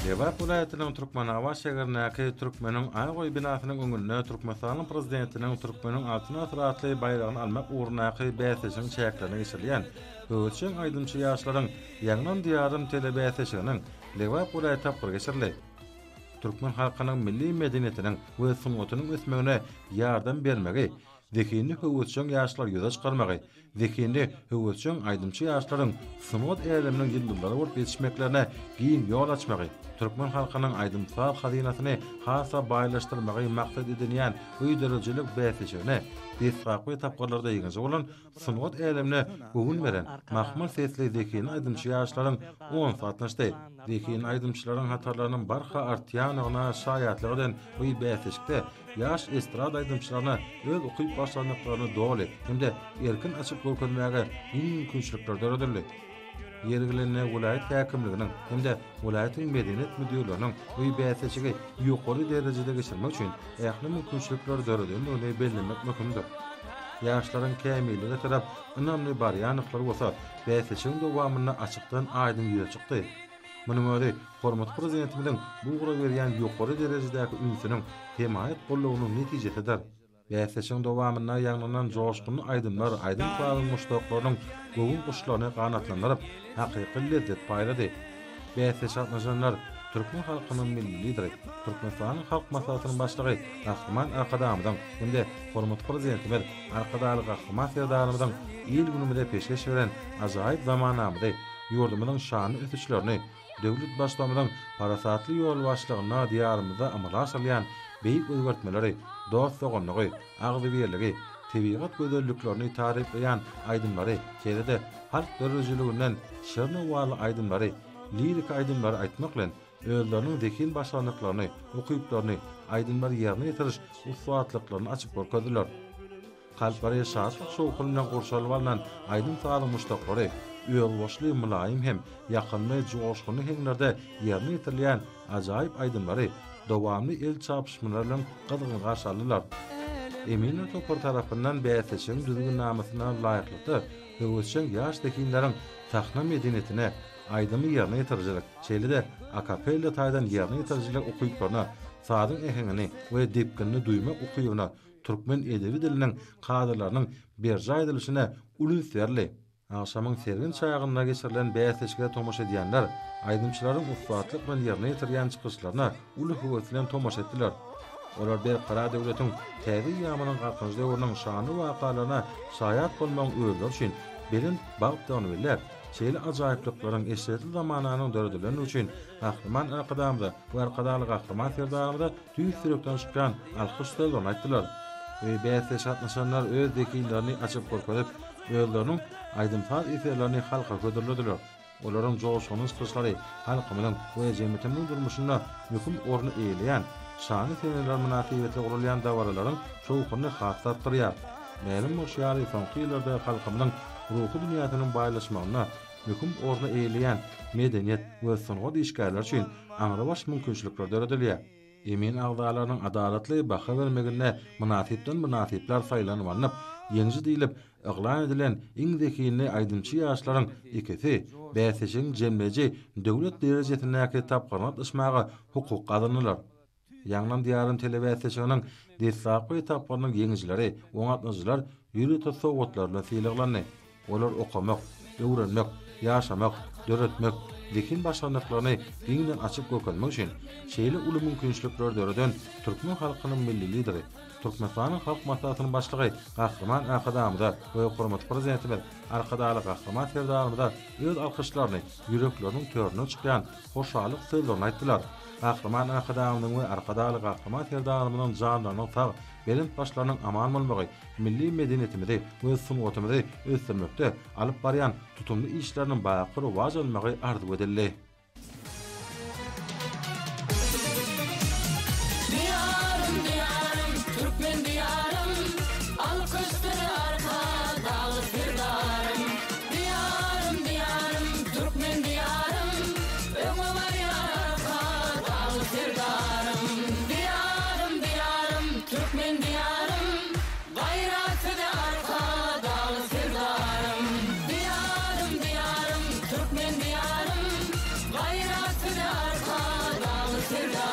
Lewap vilayetining Turkmenava şäherindäki Türkmeniň Aýgoý binasynyň öňünde Türkmenistanlyň prezidentiniň Türkmeniň altyn asratly bayragyny almak uğrundaky bäsişiň çäklerini geçirýän Höwetçiň aýdymçy ýaşlaryň ýagnan diýarym telebäsişiniň Lewap vilayeti tapyr geçirildi. Türkmen halkynyň milli medeniýetiniň we sungatynyň ösmegine ýardam bermegi, zekini höwetçiň ýaşlar ýöze çykarmagy, zekini höwetçiň aýdymçy ýaşlaryň sungat eýleminiň ýyldyrlary bolup ýetişmeklerine giň ýol açmagy, Türkmen halkynyň aýdymsal hazinasyny hasa baýlaşdyrmagy maksat edilýän öýdürüjilik bäsişine desgaqwy tapgyrlarda ýygyny bolan sungat eýlemine göwün beren mahmal sesli zekini aýdymçy ýaşlaryň 10 satnaşdy. Zekini aýdymçylaryň hatarlarynyň barha artýanyna şaýatlygydan bu bäsişde ýaş estrada aýdymçylaryna öz okyp başlandyklaryny doly hemde erkin açyp görkezmäge mümkinçilikler döredildi. Yergilerine vilayet häkimliginiň hemde vilayetin medeniýet müdürlüğünün bu bäsişigi ýokary derejede geçirmek üçin ähli mümkinçilikler döredildiğini bellemek mümkindir. Ýaşlaryň kämilligi tarap önemli barýanlyklar bolsa, bäsişiň dowamyna açykdan aýdym ýüze çykdy. Munyň öňünde hormat prezidentimiň bu gura berýän ýokary derejedäki ünsüniň hemaýat gollawynyň netijesidir. Bäsişiň dowamyna ýagnanan joşkun aýdymlar aýdym klawyň muştaklarynyň gowun guşlaryny ganatlandyryp hakyky lezzet paýlady. Bäsiş atnajanlar Türkmen halkynyň milli lideri, Türkmenistanyň halk maslahatynyň başlygy Ahman Akadamyň hemde hormat prezidentimiň Arkadaly Ahman Serdarymyň ýyl günümde peşkeş beren ajaýyp zamanamyda ýurdumyň şany ötüşlerini döwlet başlamynyň parasatly ýol başlygyna diýarymyzda amala aşyrýan beýik özgertmeleri, dost sogamlygy, agzybirligi, tebigat gözelliklerini tarif eden aydınları, çevrede halk dörrücülüğünden şırna varlı aydınları, lirik aydınları aytmakla özlerinin zekin başlanıklarını, okuyuplarını, aydınları yerine yetiriş ussuatlıklarını açıp görkezdiler. Kalpları şahatlık şoğukulundan kurşalıvalan aydın sağlamışlıkları, öğülboşlu mülayim hem yakınlı coşkunu henglerde yerine yetirilyen acayip aydınları, dowamly el çapışmalarla qadygyn garşalylar. Emine Topar tarapyndan bäsişiň düzgün namasyna laýyklykdy. Höwetçiň ýaş dekinleriň tahna medeniýetine aýdymy ýerine ýetirjek. Çeýlide akapella taýdan ýerine ýetirjek okuyuplaryna sadyň ehengini we depkinni duýmak okuýugyna türkmen edebi diliniň kadrlarynyň berja edilisine ulus berli. Akşamyň sergin çaýagyna geçirilen bäsişige tomoşa edýänler aýdymçylaryň ussuatlyk bilen ýerine ýetirýän çykyşlaryna uly höwetlen tomoşa etdiler. Olar bir qara döwletiň täze ýamanyň garkyny döwrüniň şany wakalaryna şaýat bolmagy öýler üçin belin bagtdan welär. Çeýli ajaýyplyklaryň eşitli zamananyň döredilmesi üçin Ahman Akadamyda we Arkadaly Ahman Serdarymyda tüýs sürekden çykan alkışlar aýtdylar. We bäsiş atnaşanlar öz dekillerini açyp görkezip öýleriniň aýdymsal eserlerini halka götürdiler. Olaryň joşgyny çykyşlary halkymyň we jemgyýetimiň durmuşyna möhüm orny eýleýän şany seneler münasibetli urulyan dawaralaryň şowkuny hasatdyrýar. Melim moşýary soňky ýyllarda halkymyň ruhy dünýäsiniň baýlaşmagyna möhüm orny eýleýän medeniýet we sungat işgärler üçin aňrabaş mümkinçilikler döredilýär. Emin agdalaryň adalatly baha bermegine münasipden münasipler saýlanýanyp, ýeňji diýilip yglan edilen iň zekini aýdymçy ýaşlaryň ikisi bäsişiň jemleji döwlet derejetindäki tapgyrmat ysmagy hukuk kazanýarlar. Ýagnan diýarym telebäsişiniň desgaqwy tapgyrynyň ýeňjileri, oňatmajylar ýürüt sowgatlaryna syýlaglandy. Olar okamak, öwrenmek, ýaşamak, döretmek, lekin başlandyklaryny giňden açyp görkezmek üçin şeýle uly mümkinçilikler döreden türkmen halkynyň milli lideri, Türkmenistanyň halk maslahatynyň başlygy Ahman Akadamyda we hormat prezidentimiň Arkadaly Ahman Serdarymyda öz alkışlaryny ýürekleriniň törüne çykýan hoşalyk sözlerini aýtdylar. Ahman Akadamyň we Arkadaly Ahman Serdarymyň janlarynyň sag, belin başlarynyň aman bolmagy, milli medeniýetimizi we sungatymyzy ösdürmekde alyp barýan tutumly işleriniň baýaky rowaj almagy arzu edildi. sevda